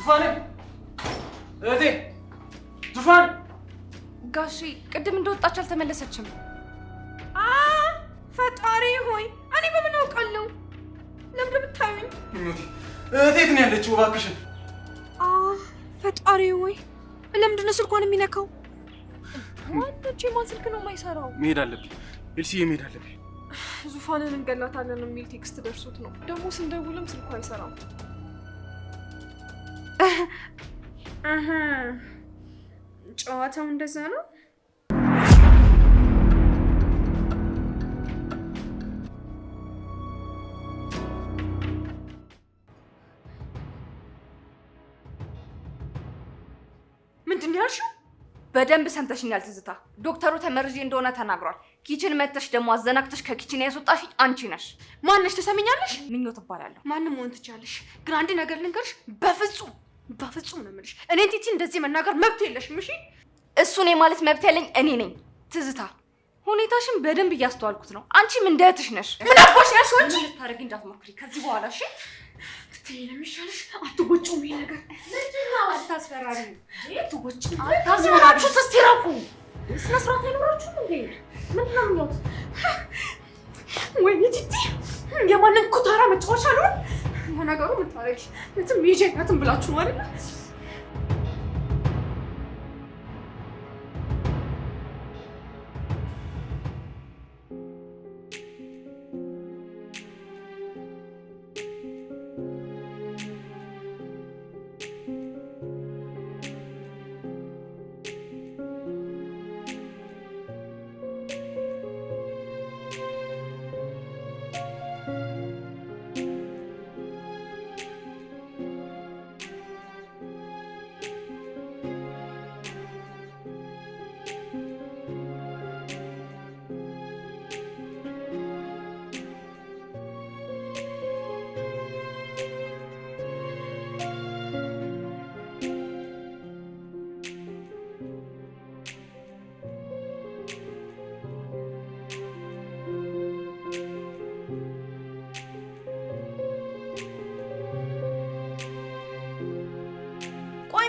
ዙፋን እህቴ ዙፋን ጋሺ ቅድም እንደወጣች አልተመለሰችም። ፈጣሪ ሆይ እኔ በምን አውቃለሁ? ለምን ብታዩኝ? እህቴ የት ነው ያለችው? እባክሽን ፈጣሪ ሆይ ለምንድን ነው ስልኳን የሚነካው? ማንቺ ማን ስልክ ነው የማይሰራው? መሄድ አለብኝ ኤልሲዬ፣ መሄድ አለብኝ። ዙፋንን እንገላታለን የሚል ቴክስት ደርሶት ነው። ደግሞ ስንደውልም ስልኩ አይሰራም። ጨዋታው እንደዛ ነው። ምንድን ነው ያልሽው? በደንብ ሰምተሽኛል ትዝታ። ዶክተሩ ተመርዤ እንደሆነ ተናግሯል። ኪችን መተሽ ደግሞ አዘናግተሽ ከኪችን ያስወጣሽ አንቺ ነሽ። ማነሽ? ትሰሚኛለሽ? ምኞት እባላለሁ። ማንም መሆን ትችያለሽ፣ ግን አንድ ነገር ልንገርሽ፣ በፍጹም ነው የምልሽ። እኔን ቲቲ እንደዚህ መናገር መብት የለሽም። እሺ? እሱን ማለት መብት ያለኝ እኔ ነኝ። ትዝታ ሁኔታሽን በደንብ እያስተዋልኩት ነው። አንቺም እንደ እህትሽ ነሽ። ምን አባሽ ነሽ? ወንጂ ልታረጊ እንዳትሞክሪ ከዚህ በኋላ እሺ? ትይ ነው የሚሻልሽ። አትወጪው ይሄ ነገር። አታስፈራሪ። አትወጪው። አታስፈራሪችሁ። ተስተራፉ ስነ ስርዓት አይኖራችሁም እንዴ? ምንድን ነው ምኞት? ወይኔ ቲቲ የማንን ኩታራ መጫወቻ ነው? ነገሩ ምን ታረጊ? እንትን ይጀናትን ብላችሁ ነው አይደል?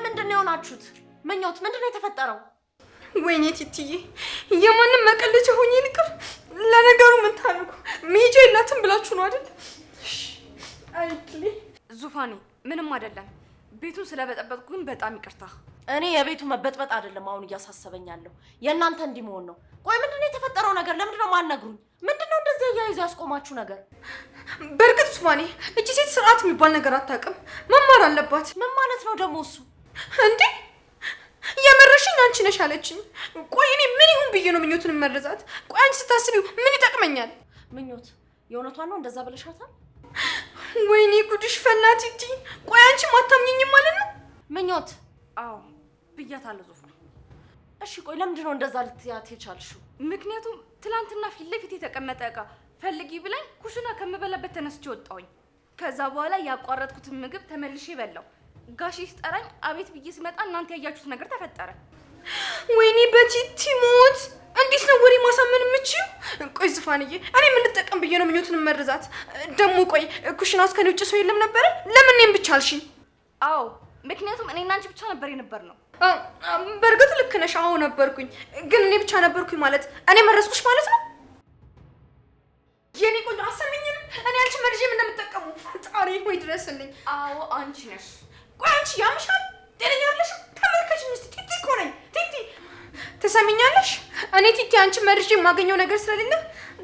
ምንድን ነው የሆናችሁት? ምኞት ምንድን ነው የተፈጠረው? ወይኔ ቲቲዬ የማንም መቀለጃ ሆኜ ልቅር። ለነገሩ ምን ታደርጉ መሄጃ የላትም ብላችሁ ነው አይደል? አይድሊ ዙፋኔ ምንም አይደለም። ቤቱን ስለበጠበጥኩ ግን በጣም ይቅርታ። እኔ የቤቱ መበጥበጥ አይደለም አሁን እያሳሰበኝ ያለው የእናንተ እንዲመሆን ነው። ቆይ ምንድን ነው የተፈጠረው ነገር? ለምንድን ነው ማነግሩኝ? ምንድን ነው እንደዚህ እያይዘው ያስቆማችሁ ነገር? በእርግጥ ዙፋኔ እቺ ሴት ስርዓት የሚባል ነገር አታውቅም። መማር አለባት። ምን ማለት ነው ደግሞ እሱ? እንዴ የመረሽኝ አንቺ ነሽ አለችኝ። ቆይ እኔ ምን ይሁን ብዬ ነው ምኞትን መረዛት? ቆይ አንቺ ስታስቢው ምን ይጠቅመኛል? ምኞት የእውነቷን ነው እንደዛ ብለሻታል? ወይኔ ጉድሽ ፈላ ቲቲ። ቆይ አንቺ ማታምኚኝም ማለት ነው? ምኞት አዎ ብያታለሁ ዙፋን። እሺ ቆይ ለምንድን ነው እንደዛ ልትያት የቻልሽው? ምክንያቱም ትላንትና ፊት ለፊት የተቀመጠ እቃ ፈልጊ ብላኝ ኩሽና ከምበላበት ተነስቼ ወጣሁኝ። ከዛ በኋላ ያቋረጥኩትን ምግብ ተመልሼ በላው። ጋሺ ሲጠራኝ አቤት ብዬ ስመጣ እናንተ ያያችሁት ነገር ተፈጠረ። ወይኔ በቲቲ ሞት! እንዴት ነው ወሬ ማሳመን የምችይው? ቆይ ዙፋንዬ እኔ ምን ልጠቀም ብዬ ነው ምኞትን መረዛት? ደግሞ ቆይ ኩሽና ውስጥ ከኔ ውጭ ሰው የለም ነበረ? ለምን እኔም ብቻ አልሽኝ? አዎ ምክንያቱም እኔና አንቺ ብቻ ነበር የነበርነው። በእርግጥ ልክ ነሽ። አዎ ነበርኩኝ። ግን እኔ ብቻ ነበርኩኝ ማለት እኔ መረዝኩሽ ማለት ነው? የኔ ቆንጆ አሰሚኝም። እኔ አንቺ መርዤም እንደምጠቀሙ ፈጣሪ ሆይ ድረስልኝ። አዎ አንቺ ነሽ። ቆይ አንቺ ያምሻል? ጤነኛ አይደለሽ? ተመልከችኝ እስቲ። ቲቲ እኮ ነኝ። ቲቲ ትሰሚኛለሽ? እኔ ቲቲ አንቺ መርዤ የማገኘው ነገር ስለሌለ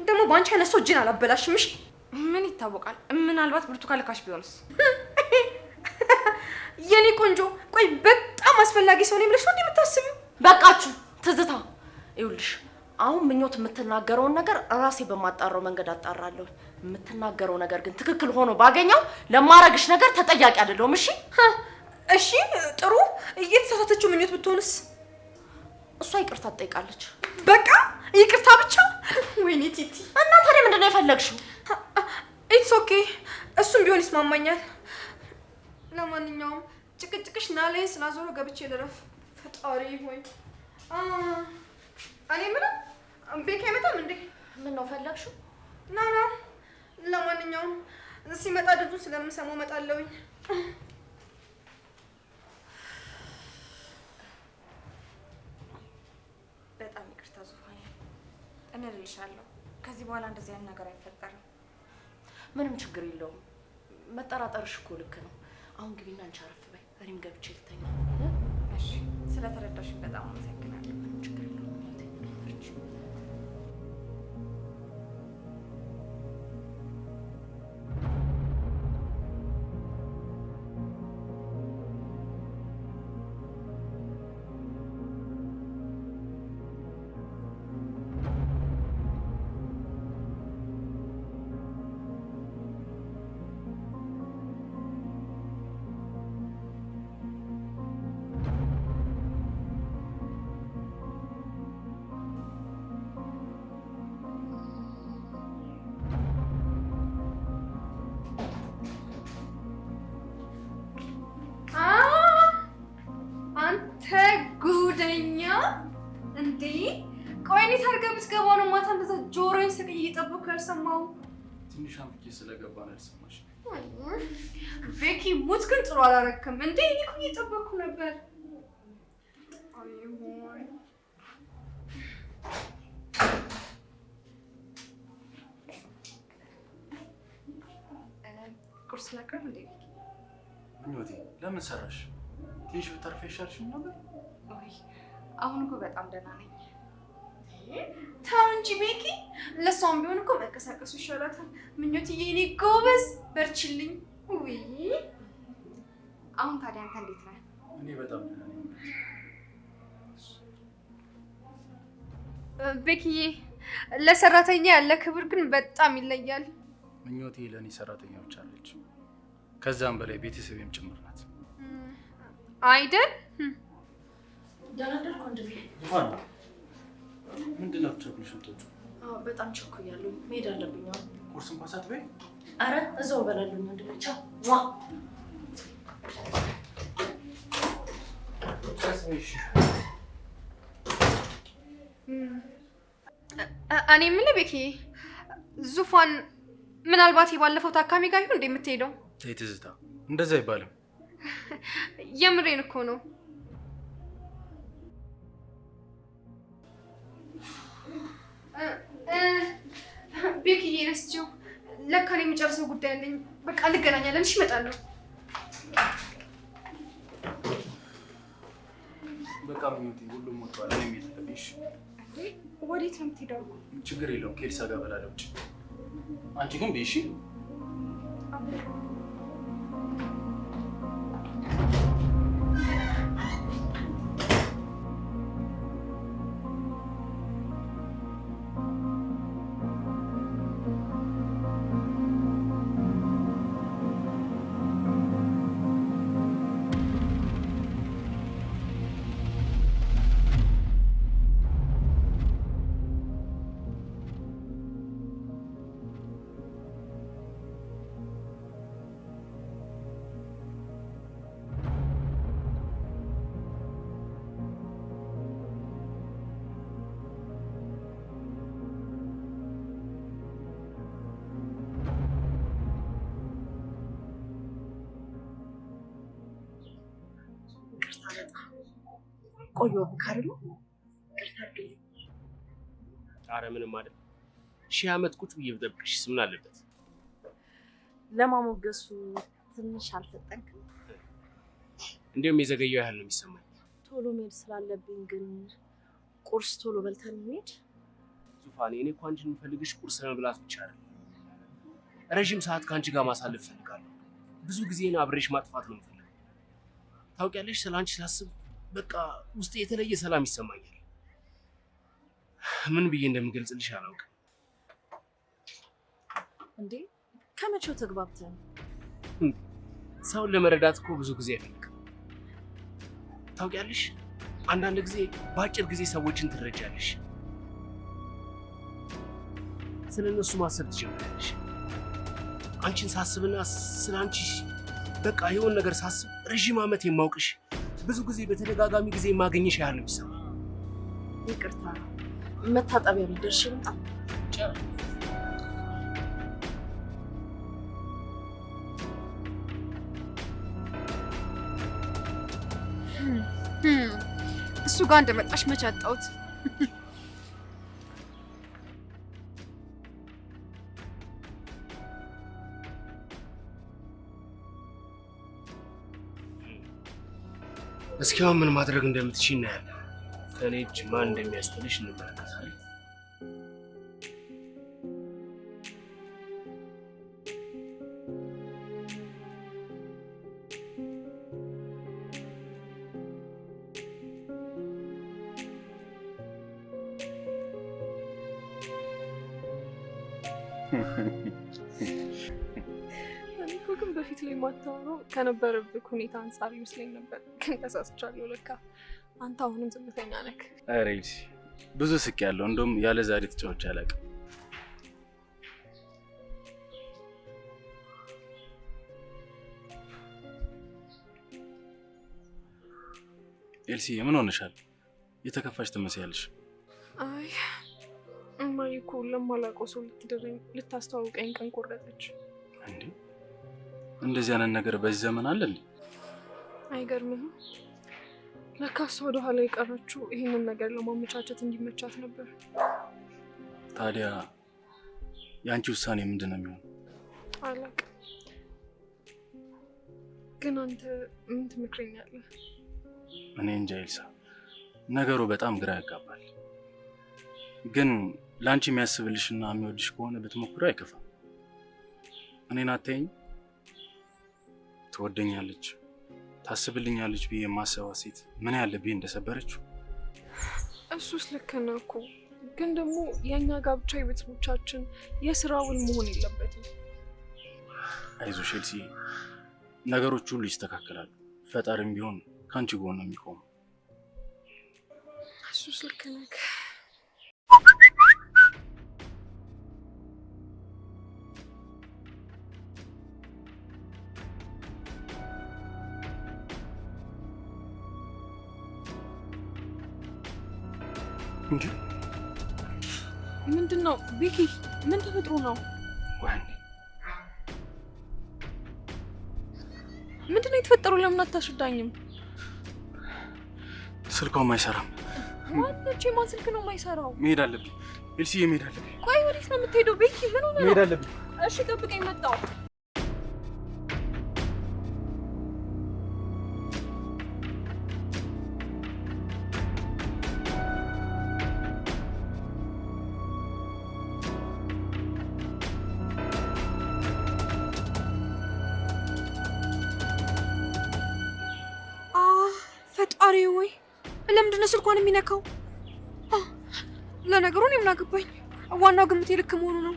ደግሞ በአንቺ ያነሳው እጅን አላበላሽም። እሺ ምን ይታወቃል? ምናልባት ብርቱካን ልካሽ ቢሆንስ? የኔ ቆንጆ ቆይ በጣም አስፈላጊ ሰው ነኝ ብለሽ ነው እንደምታስቢው? በቃችሁ ትዝታ። ይኸውልሽ አሁን ምኞት የምትናገረውን ነገር ራሴ በማጣራው መንገድ አጣራለሁ። የምትናገረው ነገር ግን ትክክል ሆኖ ባገኘው ለማረግሽ ነገር ተጠያቂ አይደለሁም። እሺ እሺ ጥሩ። እየተሳሳተችው ምኞት ብትሆንስ? እሷ ይቅርታ ትጠይቃለች። በቃ ይቅርታ ብቻ? ወይኔ ቲቲ እና ታዲያ ምንድነው የፈለግሽው? ኢትስ ኦኬ እሱም ቢሆን ይስማማኛል። ለማንኛውም ጭቅጭቅሽ ናላይ ስላዞረ ገብቼ ልረፍ። ፈጣሪ ሆይ እኔ ምንም ቤት አይመጣም እንዴ? ምን ነው ፈለግሽው? ና ለማንኛውም ሲመጣ ድምፁን ስለምሰማው እመጣለሁኝ። እልሻለሁ። ከዚህ በኋላ እንደዚህ አይነት ነገር አይፈጠርም። ምንም ችግር የለውም። መጠራጠርሽ እኮ ልክ ነው። አሁን ግቢና አንቺ አረፍ በይ፣ እኔም ገብቼ ልተኛ። እሺ፣ ስለተረዳሽኝ በጣም አመሰግናለሁ። ምንም ችግር የለውም። እንዴ ቆይ እንዴት አድርገህ ብትገባው ነው ማታ እንደዛ ጆሮዬን ስቅዬ እየጠበኩ ያልሰማው? ትንሽ አምቄ ስለገባ ነው ያልሰማሽ። ቤኪ ሙት ግን ጥሩ አላረክም እንዴ? እኔ እኮ እየጠበኩ ነበር። ቁርስ ላቅርብ እንዴ? ምኞቴ ለምን ሰራሽ? ትንሽ ብታርፊ አይሻልሽም ነበር? አሁን እኮ በጣም ደህና ነኝ። ተው እንጂ ቤኪ፣ ለሷም ቢሆን እኮ መንቀሳቀሱ ይሻላታል። ምኞትዬ የኔ ጎበዝ በርችልኝ። ውይ አሁን ታዲያ አንተ እንዴት ነህ? እኔ በጣም ደህና ነኝ። ቤኪዬ ለሰራተኛ ያለ ክብር ግን በጣም ይለያል። ምኞቴ ለእኔ ሰራተኛ ብቻ አለች፣ ከዛም በላይ ቤተሰቤም ጭምር ናት። አይደል? ደናደርኩ እንዴ? ዙፋን ምንድን ነው ትቸኩልሽ? በጣም ቸኩያለሁ። መሄድ አለብኝ። ቁርስ እንኳን ሳትበይ? አረ እዛው እበላለሁ። እንዴ ቻው። ዋ እኔ የምልህ ቤኪ፣ ዙፋን ምናልባት የባለፈው ታካሚ ጋር ይሁን እንዴ የምትሄደው? ተይ ትዝታ፣ እንደዛ አይባልም። የምሬን እኮ ነው። ቤኪዬ ነስቼው ለካ እኔ የምጨርሰው ጉዳይ አለኝ። በቃ እንገናኛለን። እሺ እመጣለሁ። በቃ ምኞቴ ሁሉም ወጥቷል። እኔ መሄድ አለብኝ። እሺ ወዴት ነው የምትሄደው? ችግር የለውም ከኤልሳ ጋር እበላለሁ ውጭ። አንቺ ግን በይ እሺ። ቆየሁብህ አይደል? ኧረ ምንም አይደል። 1000 ዓመት ቁጭ ብዬ ብጠብቅሽስ ምን አለበት? ለማሞገሱ ትንሽ አልፈጠንክም? እንዲያውም የዘገየው ያህል ነው የሚሰማኝ። ቶሎ መሄድ ስላለብኝ ግን ቁርስ ቶሎ በልተን እንሂድ። ዙፋኔ፣ እኔ እኮ አንቺን የምፈልግሽ ቁርስ ለመብላት ብቻ አይደለም። ረዥም ሰዓት ከአንቺ ጋር ማሳለፍ እፈልጋለሁ። ብዙ ጊዜን አብሬሽ ማጥፋት ነው የምፈልገው። ታውቂያለሽ፣ ስለ አንቺ ሳስብ በቃ ውስጤ የተለየ ሰላም ይሰማኛል። ምን ብዬ እንደምገልጽልሽ አላውቅም። እንዴ ከመቼው ተግባብተን? ሰውን ለመረዳት እኮ ብዙ ጊዜ አይፈልግም። ታውቂያለሽ፣ አንዳንድ ጊዜ በአጭር ጊዜ ሰዎችን ትረጃለሽ። ስለ እነሱ ማሰብ ትጀምራለሽ። አንቺን ሳስብና ስለ አንቺ በቃ የሆነ ነገር ሳስብ ረዥም ዓመት የማውቅሽ ብዙ ጊዜ በተደጋጋሚ ጊዜ የማገኘሽ ያህል ነው የሚሰማኝ። ይቅርታ፣ መታጠቢያ ቤት ደርሼ ልምጣ? እሱ ጋር እንደመጣሽ መች አጣሁት። እስኪ አሁን ምን ማድረግ እንደምትችይ እናያለን። ከኔ እጅ ማን እንደሚያስጥልሽ እንመለከታለን። ግን በፊት ላይ ማታወራው ከነበረብህ ሁኔታ አንጻር ይመስለኝ ነበር፣ ግን ተሳስቻለሁ። ለካ አንተ አሁንም ዝምተኛ ነህ። ኧረ ኤልሲ ብዙ ስቄያለሁ። እንደውም ያለ ዛሬ ተጫውቼ አላውቅም። ኤልሲ ምን ሆነሻል? የተከፋሽ ትመስያለሽ። አይ እማዬ እኮ ለማላውቀው ሰው ልታስተዋውቀኝ ቀን ቆረጠች። እንዴ እንደዚህ አይነት ነገር በዚህ ዘመን አለ እንዴ? አይገርምህም? ለካስ ወደ ኋላ የቀረችው ይህንን ነገር ለማመቻቸት እንዲመቻት ነበር። ታዲያ የአንቺ ውሳኔ ምንድን ነው የሚሆነው? አላውቅም፣ ግን አንተ ምን ትመክረኛለህ? እኔ እንጃ ኤልሳ፣ ነገሩ በጣም ግራ ያጋባል። ግን ለአንቺ የሚያስብልሽና የሚወድሽ ከሆነ ብትሞክሩ አይከፋም። እኔን አታይኝ? ትወደኛለች፣ ታስብልኛለች ብዬ የማሰባት ሴት ምን ያለ ብዬ እንደሰበረችው። እሱስ ልክ ነህ እኮ፣ ግን ደግሞ የእኛ ጋብቻ የቤተሰቦቻችን የስራ ውል መሆን የለበትም። አይዞሽ ኤልሲ፣ ነገሮች ሁሉ ይስተካከላሉ። ፈጣሪም ቢሆን ከአንቺ ጎን ነው የሚቆመው። እሱስ ልክ ነህ። እንዴ ምንድን ነው ቤኪ? ምን ተፈጥሮ ነው? ወይኔ ምንድን ነው የተፈጠረው? ለምን አታስረዳኝም? ስልኳም አይሰራም። ማነች? የማን ስልክ ነው የማይሰራው? መሄድ አለብኝ ኤልሲዬ፣ መሄድ አለብኝ። ቆይ ወዴት ነው የምትሄደው? ቤኪ ምን ሆነ ነው? መሄድ አለብኝ። እሺ ጠብቀኝ፣ መጣሁ። ፈጣሪ ወይ ለምንድን ነው ስልኳን የሚነካው? ለነገሩ እኔ ምን አገባኝ? ዋናው ግምቴ ልክ መሆኑ ነው።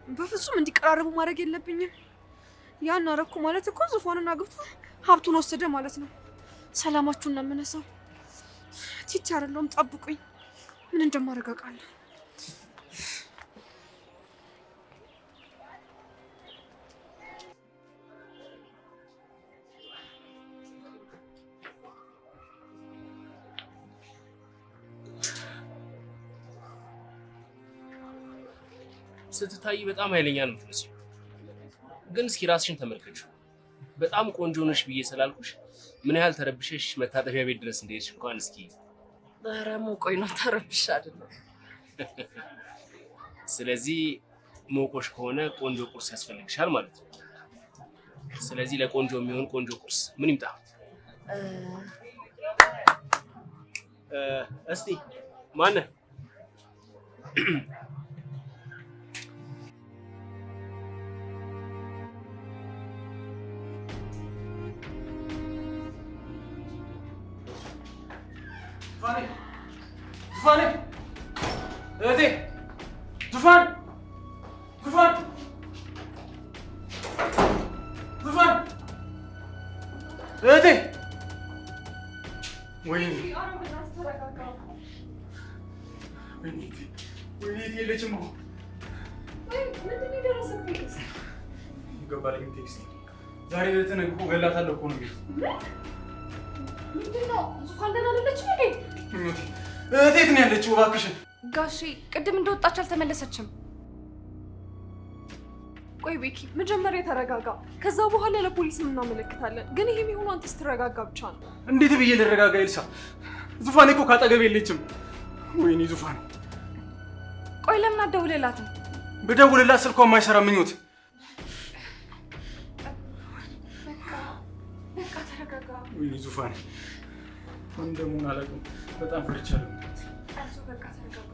በፍጹም እንዲቀራረቡ ማድረግ የለብኝም። ያን አረኩ ማለት እኮ ዙፋንን አግብቶ ሀብቱን ወሰደ ማለት ነው። ሰላማችሁን ነው የምነሳው። ቲቻ አይደለሁም፣ ጠብቁኝ። ምን እንደማደርግ አውቃለሁ። ስትታይ በጣም ኃይለኛ ነው የምትመስለው፣ ግን እስኪ ራስሽን ተመልከችው። በጣም ቆንጆ ነሽ ብዬ ስላልኩሽ ምን ያህል ተረብሸሽ መታጠቢያ ቤት ድረስ እንደሄድሽ እንኳን እስኪ። ኧረ ሞቆኝ ነው፣ ተረብሽ አይደለም። ስለዚህ ሞቆሽ ከሆነ ቆንጆ ቁርስ ያስፈልግሻል ማለት ነው። ስለዚህ ለቆንጆ የሚሆን ቆንጆ ቁርስ ምን ይምጣ? እስቲ ማነህ? ዙፋኔ እህቴ፣ ዙፋን እህቴ። ወይኔ የለችም። ገባልኝ ቴክስት። ዛሬ እህትህን እኮ ገላታለሁ እኮ ነው። ምንድነው? ዙፋን ደህና አይደለችም እንዴ? እህቴ ነው ያለችው? እባክሽን ጋሼ ቅድም እንደወጣች አልተመለሰችም። ቆይ ቤኪ መጀመሪያ ተረጋጋ። ከዛ በኋላ ለፖሊስ እናመለክታለን። ግን ይሄ የሚሆነው አንተ ስትረጋጋ ብቻ ነው። እንዴት ብዬ ልረጋጋ? ኤልሳ ዙፋን እኮ ካጠገብ የለችም። ወይኔ ዙፋን። ቆይ ለምን አትደውልላትም? ብደውልላት ስልኳ የማይሰራ ምኞት። በቃ ተረጋጋ። ወይኔ ዙፋን ምን እንደምሆን አላውቅም። በጣም ፈርቻለሁ። በቃ ተረጋጋ።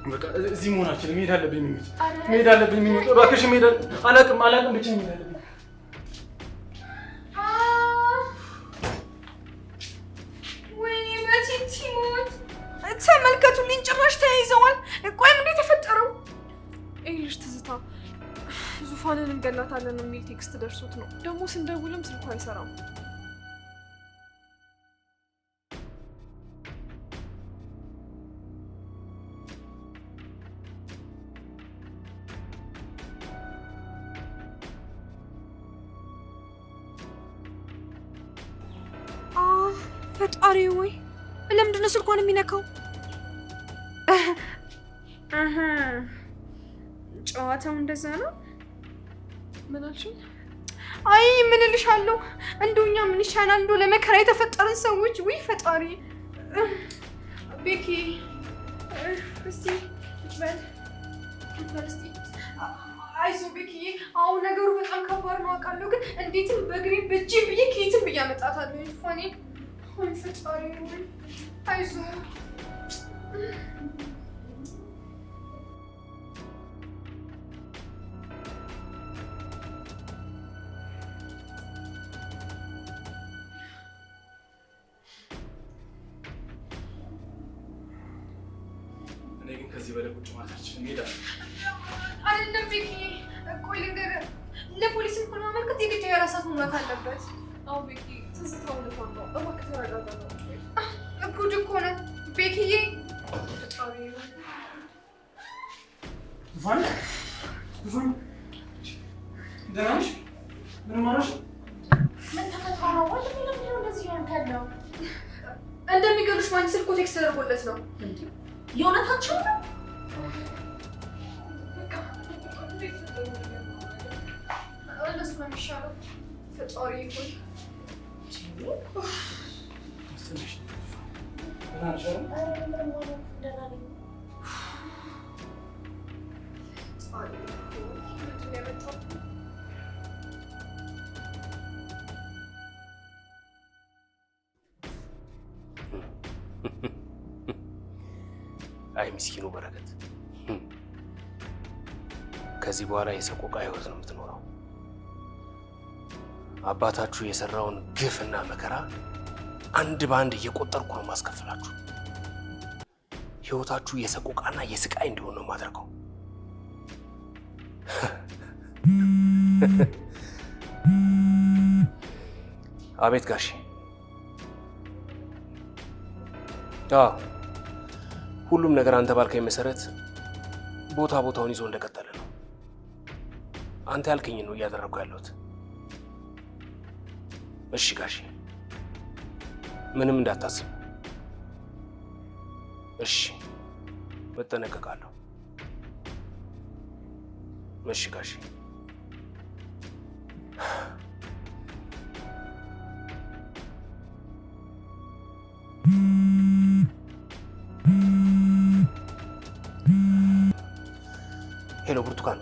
በቃ እዚህ መሆናችን መሄድ አለብኝ። መሄድ አለብኝ። እባክሽ መሄድ አላውቅም ብቻ መሄድ አለብኝ። ወይኔ በቲቲ ሞት! ተመልከቱልኝ፣ ጭራሽ ተያይዘዋል። ቆይ ምንድን የተፈጠረው? ይኸውልሽ ትዝታ ዙፋንን እንገላታለን የሚል ቴክስት ደርሶት ነው። ደግሞ ስንደውልም ስልኩ አይሰራም። ፈጣሪ ወይ ለምንድን ነው ስልኳን የሚነካው? ጨዋታው እንደዛ ነው። ምን አልሽኝ? አይ ምን እልሻለሁ፣ እንደው እኛ ምን ይሻላል? እንደው ለመከራ የተፈጠረን ሰዎች። ውይ ፈጣሪ። ቤኪ እስቲ በል እስቲ። አይዞህ ቤኪዬ፣ አሁን ነገሩ በጣም ከባድ ነው አውቃለሁ፣ ግን እንዴትም በእግሬም በእጄም ብዬ ከየትም ብዬ አመጣታለሁ። ፋኔ ወይ ፈጣሪ ወይ አይዞህ። እኔ ግን ከዚህ በላይ ቁጭ ማለት አልችልም። ሄዳለሁ። አይደለም ቤኪዬ፣ ቆይ ልንገርህ፣ ለፖሊስ እንኳን ማመልከት የግድ የራሳት መሙላት አለበት። አዎ ቤኪ ትዝታው ልቷን ነው። እባክህ ተረጋጋ ነው። ጉድ እኮ ነው ቤኪዬ። ዙፋን ደህና ነሽ? ምንም አልሆንሽ? ምን ተፈጥሮ ነው? ወንድሜ ለምንድን ነው እንደዚህ ሆንክ ያለው? እንደሚገሉሽ ማን ስልክ ቴክስት ተደርጎለት ነው። የእውነታቸው ነው? እነሱ ነው የሚሻለው። ፈጣሪ ሆይ አይ ምስኪኑ በረከት፣ ከዚህ በኋላ የሰቆቃ ህይወት ነው የምትኖረው። አባታችሁ የሰራውን ግፍና መከራ አንድ በአንድ እየቆጠርኩ ነው ማስከፈላችሁ። ህይወታችሁ የሰቆቃና የስቃይ እንዲሆን ነው ማድረገው። አቤት ጋሼ። ሁሉም ነገር አንተ ባልከኝ መሰረት ቦታውን ይዞ እንደቀጠለ ነው። አንተ ያልከኝ ነው እያደረኩ ያለሁት። እሺ ጋሼ፣ ምንም እንዳታስብ። እሺ፣ እጠነቀቃለሁ። እሺ ጋሼ። ሄሎ ብርቱካን፣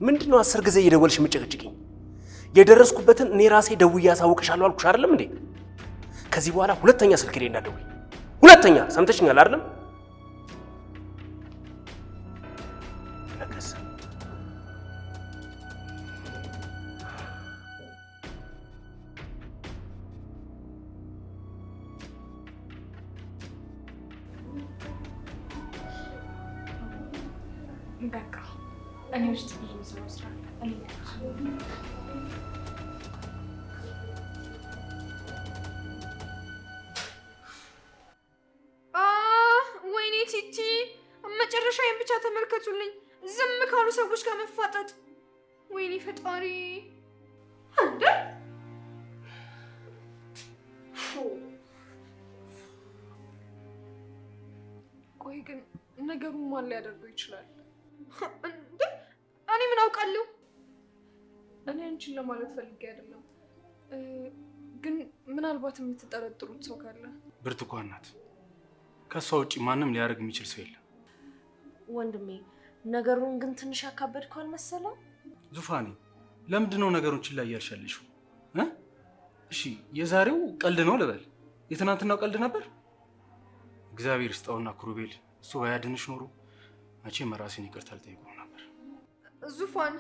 ምንድነው 10 ጊዜ እየደወልሽ የምጨቀጭቅኝ? የደረስኩበትን እኔ ራሴ ደውዬ አሳውቅሻለሁ አልኩሽ አይደለም እንዴ? ከዚህ በኋላ ሁለተኛ ስልክ ላይ እንዳትደውይ። ሁለተኛ ሰምተሽኛል አይደለም? ነገስ በቃ እኔ ውስጥ ብዙ መስራት ስራ እኔ ወይኔ ቲቲ መጨረሻዬን ብቻ ተመልከቱልኝ። ዝም ካሉ ሰዎች ጋር መፋጠጥ። ወይኔ ፈጣሪ እንዴ! ቆይ ግን ነገሩን ማን ሊያደርገው ይችላል? እንዴ እኔ ምን አውቃለሁ? እኔ አንቺን ለማለት ፈልጌ አይደለም፣ ግን ምናልባት የምትጠረጥሩት ሰው ካለ። ብርቱካን ናት። ከሷ ውጪ ማንም ሊያደርግ የሚችል ሰው የለም። ወንድሜ ነገሩን ግን ትንሽ ያካበድከው አልመሰለም? ዙፋኔ ለምንድን ነው ነገሩን ችላ እያልሻለሽው? እሺ የዛሬው ቀልድ ነው ልበል፣ የትናንትናው ቀልድ ነበር? እግዚአብሔር ይስጠውና ክሩቤል እሱ ባያድንሽ ኖሮ መቼም ራሴን ይቅርታ አልጠይቀውም ነበር። ዙፋን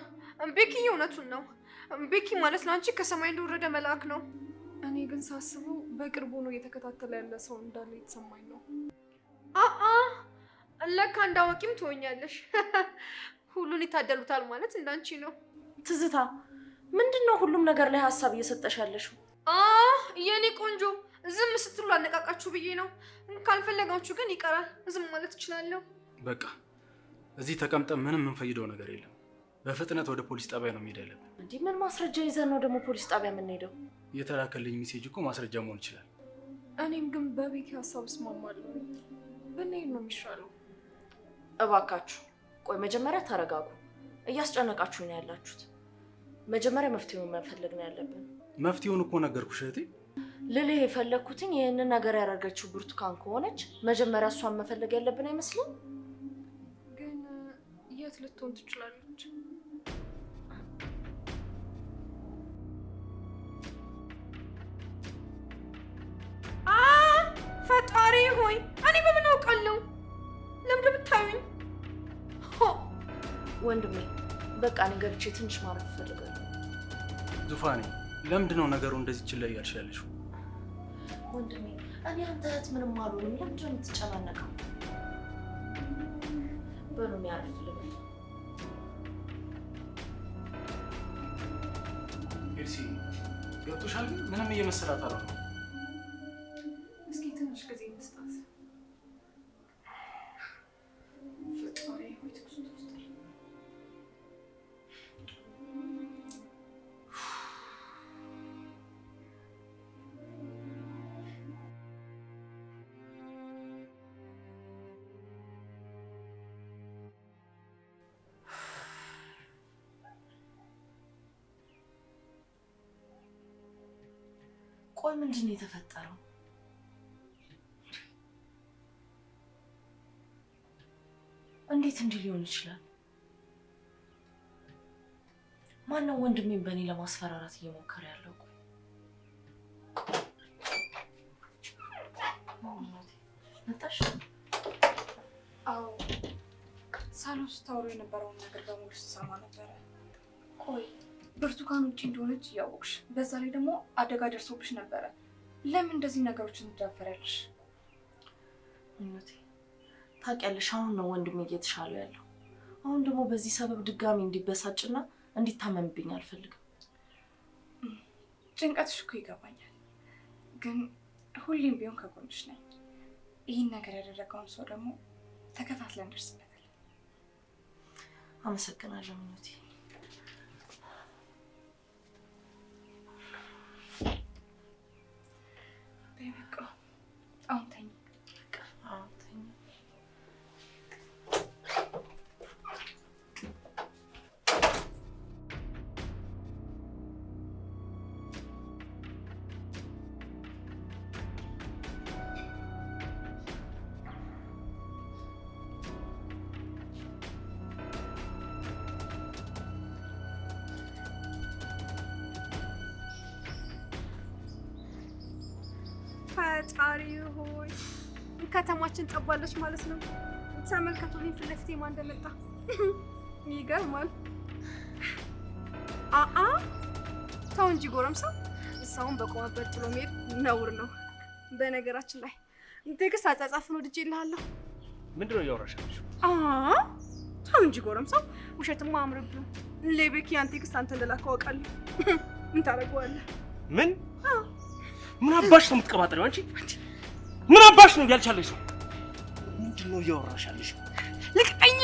ቤኪ እውነቱን ነው። ቤኪ ማለት ለአንቺ ከሰማይ እንደወረደ መልአክ ነው። እኔ ግን ሳስበው በቅርቡ ነው እየተከታተለ ያለ ሰው እንዳለ የተሰማኝ ነው። ለካ እንዳወቂም ትሆኛለሽ። ሁሉን ይታደሉታል ማለት እንዳንቺ ነው። ትዝታ ምንድን ነው ሁሉም ነገር ላይ ሀሳብ እየሰጠሽ ያለሽው? የኔ ቆንጆ ዝም ስትሉ አነቃቃችሁ ብዬ ነው። ካልፈለጋችሁ ግን ይቀራል፣ ዝም ማለት እችላለሁ። በቃ እዚህ ተቀምጠን ምንም የምንፈይደው ነገር የለም። በፍጥነት ወደ ፖሊስ ጣቢያ ነው መሄድ ያለብን። እንዲህ ምን ማስረጃ ይዘን ነው ደግሞ ፖሊስ ጣቢያ የምንሄደው? የተላከልኝ ሜሴጅ እኮ ማስረጃ መሆን ይችላል። እኔም ግን በቤኪ ሀሳብ እስማማለሁ። ብንሄድ ነው የሚሻለው። እባካችሁ ቆይ መጀመሪያ ተረጋጉ። እያስጨነቃችሁ ነው ያላችሁት። መጀመሪያ መፍትሄውን መፈለግ ነው ያለብን። መፍትሄውን እኮ ነገርኩሽ እህቴ። ልልህ የፈለግኩትኝ ይህንን ነገር ያደረገችው ብርቱካን ከሆነች መጀመሪያ እሷን መፈለግ ያለብን አይመስልም? ግን የት ልትሆን ትችላለች? ፈጣሪ ሆይ እኔ በምን አውቃለሁ? ለምን ብታዩኝ? ወንድሜ በቃ እኔ ገብቼ ትንሽ ማረፍ እፈልጋለሁ። ዙፋኔ ለምንድን ነው ነገሩ እንደዚህ ችላ እያልሽ ያለሽው? ወንድሜ እኔ አንተ እህት ምንም አልሆንም። ለምንድን ነው የምትጨናነቀው? በሉ እኔ አረፍ ልበል። ኤልሲ ገብቶሻል? ምንም እየመሰላት አልሆነም። እስኪ ትንሽ ጊዜ እንስጣት። ፈጣሪ ሆይ ትኩስ ትወስዳል። ቆይ ምንድን ነው የተፈጠረው? እንዴት እንዲህ ሊሆን ይችላል? ማነው ወንድሜን በእኔ ለማስፈራራት እየሞከረ ያለው? መጣሽ? አዎ ሳሎን ስታወሩ የነበረውን ነገር በሙሉ ስሰማ ነበረ። ቆይ ብርቱካን ውጭ እንደሆነች እያወቅሽ በዛ ላይ ደግሞ አደጋ ደርሶብሽ ነበረ። ለምን እንደዚህ ነገሮችን ትዳፈሪያለሽ? እውነቴ ታውቂያለሽ፣ አሁን ነው ወንድሜ እየተሻለው ያለው። አሁን ደግሞ በዚህ ሰበብ ድጋሚ እንዲበሳጭና እንዲታመምብኝ አልፈልግም። ጭንቀትሽ እኮ ይገባኛል፣ ግን ሁሌም ቢሆን ከጎንሽ ነኝ። ይህን ነገር ያደረገውን ሰው ደግሞ ተከታትለን እንደርስበታለን። አመሰግናለሁ ምኞቴ። በቃ አሁን ተኝ። ፈጣሪ ሆይ ከተማችን ጠባለች ማለት ነው። ተመልከቱልኝ ፊት ለፊቴ ማን እንደመጣ። ይገርማል። ተው እንጂ ጎረምሳ፣ ሰውን በቆመበት ጥሎ መሄድ ነውር ነው። በነገራችን ላይ ትዕግስት አጻጻፍን ወድጄልሃለሁ። ምንድን ነው እያወራሽ ያለሽው? ነው እንጂ ጎረምሳው ውሸትማ አያምርብህም። ለቤኪ አንተ ቴክስት አንተ እንደላከው አውቃለሁ። ምን ታደርገዋለህ? ምን አባሽ ነው የምትቀባጥሪው አንቺ? ምን አባሽ ነው ያልቻለሽ? ምንድነው እያወራሽ ያለሽው? ልቀቀኝ!